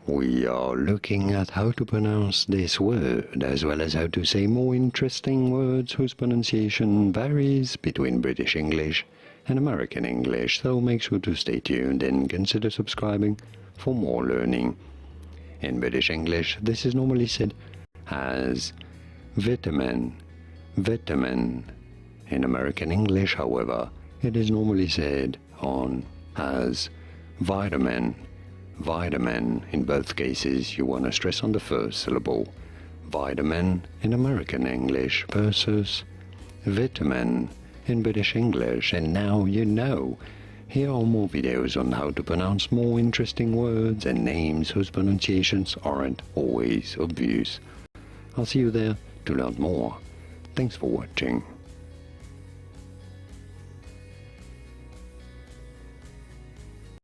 We are looking at how to pronounce this word, as well as how to say more interesting words whose pronunciation varies between British English and American English, so make sure to stay tuned and consider subscribing for more learning. In British English, this is normally said as vitamin, vitamin. In American English, however, it is normally said as vitamin, vitamin. In both cases, you want to stress on the first syllable, vitamin in American English versus vitamin in British English. And now you know. Here are more videos on how to pronounce more interesting words and names whose pronunciations aren't always obvious. I'll see you there to learn more. Thanks for watching.